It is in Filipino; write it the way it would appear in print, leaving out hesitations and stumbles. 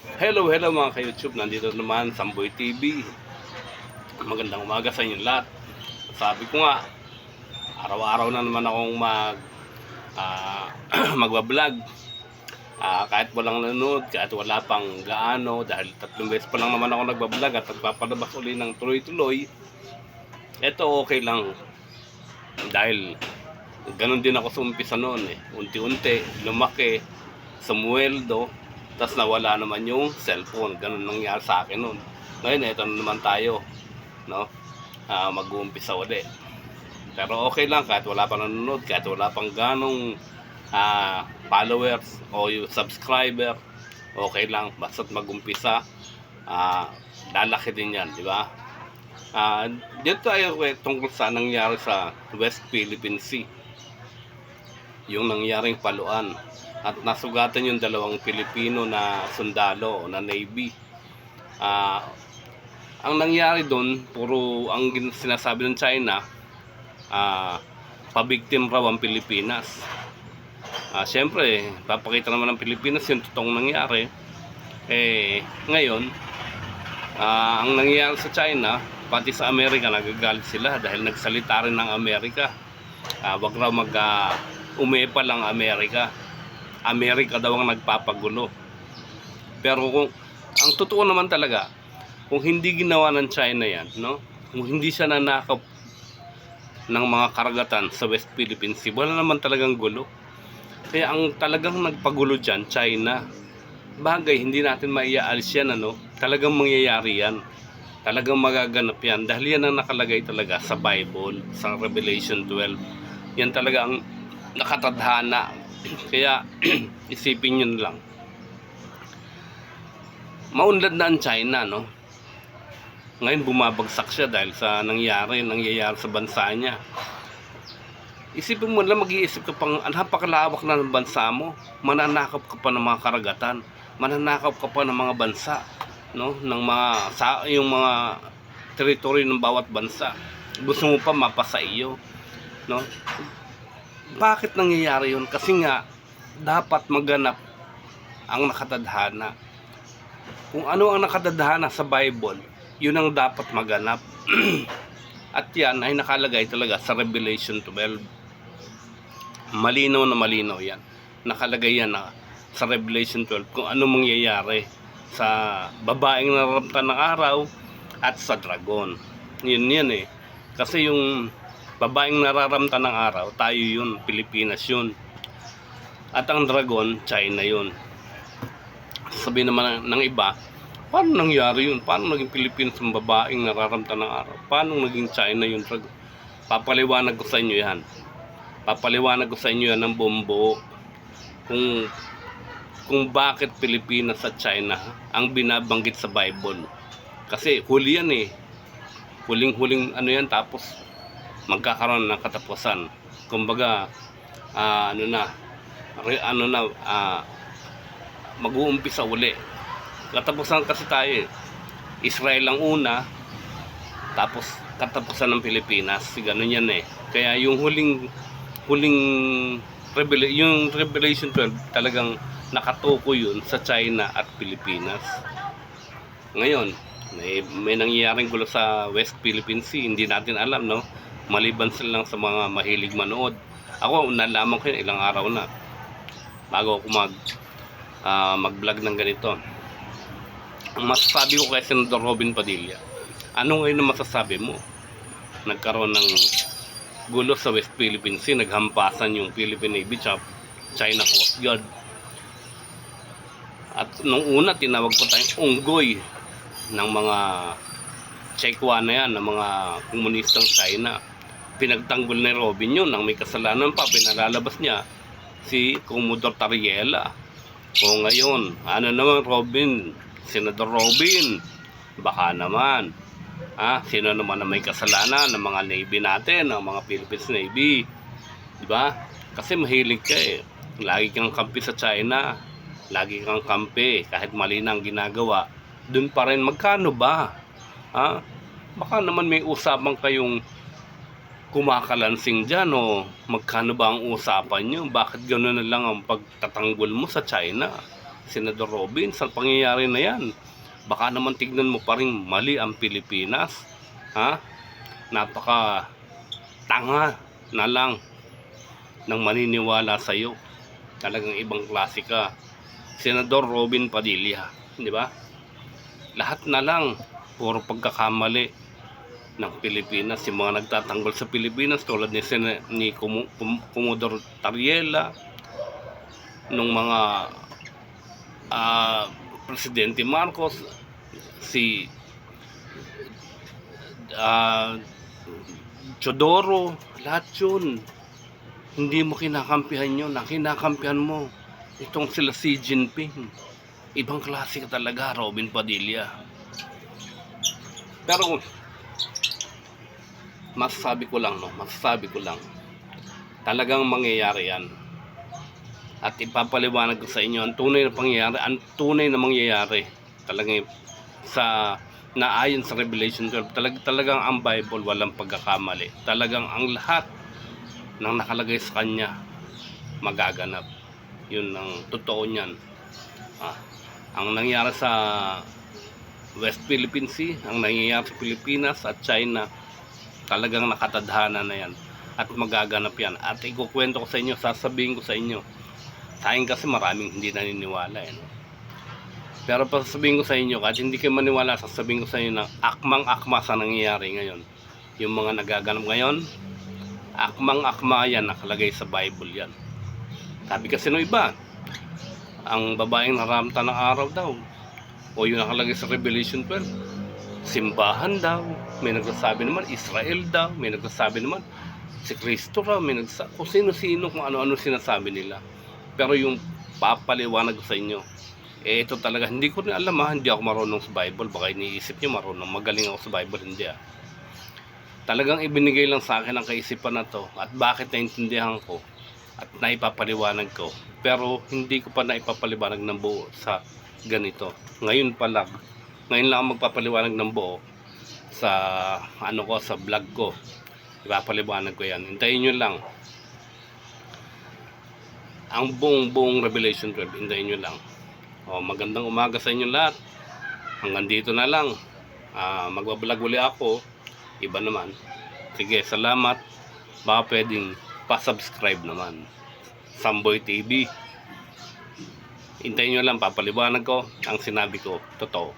Hello mga ka-YouTube, nandito naman Samboy TV. Magandang umaga sa inyo lahat. Sabi ko nga, araw-araw na naman akong ah, magbablog. Kahit walang nanonood, kahit wala pang gaano, dahil 3 beses pa lang naman ako nagbablog at nagpapalabas uli ng tuloy-tuloy. Ito okay lang, dahil ganun din ako sa umpisa noon eh. Unti-unti, lumaki, sumuweldo, tas nawala naman yung cellphone. Ganun nangyari sa akin noon. Ngayon, ito na naman tayo, no? Mag-uumpisa ulit. Pero okay lang kahit wala pang nanonood, kahit wala pang ganong followers o yung subscriber, okay lang basta't mag-umpisa. Lalaki din yan, di ba? Dito tayo tungkol sa nangyari sa West Philippine Sea, yung nangyaring paluan at nasugatan yung 2 Pilipino na sundalo o na Navy. Ang nangyari doon, puro ang sinasabi ng China, pabiktim raw ang Pilipinas. Siyempre, papakita naman ng Pilipinas yung totoong nangyari. Ngayon, ang nangyari sa China, pati sa Amerika, nagagalit sila dahil nagsalita rin ng Amerika. Wag raw umepa lang Amerika. Amerika daw ang nagpapagulo. Pero kung ang totoo naman talaga, kung hindi ginawa ng China yan, no? Kung hindi siya nanakop ng mga karagatan sa West Philippine Sea, wala naman talagang gulo. Kaya ang talagang nagpagulo dyan, China. Bagay, hindi natin maiaalis yan, ano? Talagang mangyayari yan. Talagang magaganap yan. Dahil yan ang nakalagay talaga sa Bible, sa Revelation 12. Yan talaga ang nakatadhana. Kaya isipin nyo lang, maunlad na ang China, no? Ngayon bumabagsak siya dahil sa nangyayari sa bansa niya. Isipin mo lang, mag-iisip ka pang napakalawak na ng bansa mo, mananakop ka pa ng mga karagatan, mananakop ka pa ng mga bansa, no? Ng yung mga teritoryo ng bawat bansa. Gusto mo pa mapasa iyo, no? Bakit nangyayari yun? Kasi nga dapat maganap ang nakatadhana. Kung ano ang nakatadhana sa Bible, yun ang dapat maganap. At yan ay nakalagay talaga sa Revelation 12. Malinaw na malinaw yan. Nakalagay yan sa Revelation 12 kung ano mangyayari sa babaeng nararamtan ng araw at sa dragon. Yun yan eh. Kasi yung babaeng nararamtan ng araw, tayo yun, Pilipinas yun. At ang dragon, China yun. Sabi naman ng iba, paano nangyari yun? Paano naging Pilipinas ang babaeng nararamtan ng araw? Paano naging China yung dragon? Papaliwanag ko sa inyo yan. Papaliwanag ko sa inyo yan ng bumbo. Kung bakit Pilipinas at China ang binabanggit sa Bible. Kasi huli yan eh. Huling ano yan, tapos magkakaroon ng katapusan. Kumbaga, mag-uumpisa uli. Katapusan kasi tayo eh. Israel ang una, tapos katapusan ng Pilipinas. Ganun yan eh. Kaya yung huling yung Revelation 12 talagang nakatuko yun sa China at Pilipinas. Ngayon, may nangyayaring gulo sa West Philippine Sea. Hindi natin alam, no? Maliban sila lang sa mga mahilig manood. Ako, nalaman ko yun ilang araw na bago ako mag-vlog ng ganito. Ang masasabi ko kay Senador Robin Padilla, ano ngayon na masasabi mo? Nagkaroon ng gulo sa West Philippine Sea, naghampasan yung Philippine Navy at China Coast Guard. At nung una, tinawag pa tayong unggoy ng mga Chekwa na yan, ng mga komunistang China. Pinagtanggol ni Robin yun, nang may kasalanan pa, pinalalabas niya si Commodore Tariela. O ngayon, ano naman Robin, Senador Robin, baka naman, sino naman na may kasalanan ng mga Navy natin, ng mga Philippines Navy, di ba? Kasi mahilig ka eh, lagi kang kampi sa China, lagi kang kampi, kahit mali na ang ginagawa, dun pa rin, magkano ba? Baka naman may usapan kayong kumakalansing dyan magkano ba ang usapan nyo? Bakit gano'n na lang ang pagtatanggol mo sa China? Senador Robin, sa pangyayari na yan, baka naman tignan mo pa rin mali ang Pilipinas. Ha? Napaka tanga na lang ng maniniwala sa iyo. Talagang ibang klase ka, Senador Robin Padilla, di ba? Lahat na lang puro pagkakamali ng Pilipinas, yung mga nagtatanggol sa Pilipinas tulad ni Commodore Tariela, nung mga Presidente Marcos, si Chodoro, lahat yun. Hindi mo kinakampihan yun. Ang kinakampihan mo itong sila Xi Jinping. Ibang klase ka talaga, Robin Padilla. Pero masasabi ko lang, talagang mangyayari yan. At ipapaliwanag ko sa inyo ang tunay na mangyayari. Talagang sa naayon sa Revelation 12, talagang ang Bible walang pagkakamali. Talagang ang lahat ng nakalagay sa kanya magaganap. Yun ang totoo niyan. Ang nangyari sa West Philippine Sea, ang nangyayari sa Pilipinas at China, talagang nakatadhana na yan at magaganap yan. At ikukwento ko sa inyo, sasabihin ko sa inyo. Sayang kasi maraming hindi naniniwala no? Pero sasabihin ko sa inyo, kahit hindi kayo maniwala, sasabihin ko sa inyo na akmang-akma sa nangyayari ngayon. Yung mga nagaganap ngayon, akmang-akma yan, nakalagay sa Bible yan. Sabi kasi no iba, ang babaeng naramta ng araw daw, o yung nakalagay sa Revelation 12, simbahan daw. May nagsasabi naman Israel daw, may nagsasabi naman si Kristo raw, may nagsasabi kung sino-sino, kung ano-ano sinasabi nila. Pero yung papaliwanag ko sa inyo, ito talaga, hindi ko rin alam hindi ako marunong sa Bible. Baka iniisip nyo marunong, magaling ako sa Bible, hindi Talagang ibinigay lang sa akin ang kaisipan na to, at bakit naintindihan ko at naipapaliwanag ko. Pero hindi ko pa naipapaliwanag ng buo sa ganito. Ngayon lang ako magpapaliwanag ng buo sa sa vlog ko. Ipapaliwanag ko yan. Hintayin nyo lang ang buong Revelation 12. Hintayin nyo lang. Magandang umaga sa inyo lahat. Hanggang dito na lang. Magbablog uli ako. Iba naman. Sige, salamat. Baka pwedeng pa-subscribe naman. Samboy TV. Hintayin nyo lang, papaliwanag ko ang sinabi ko. Totoo.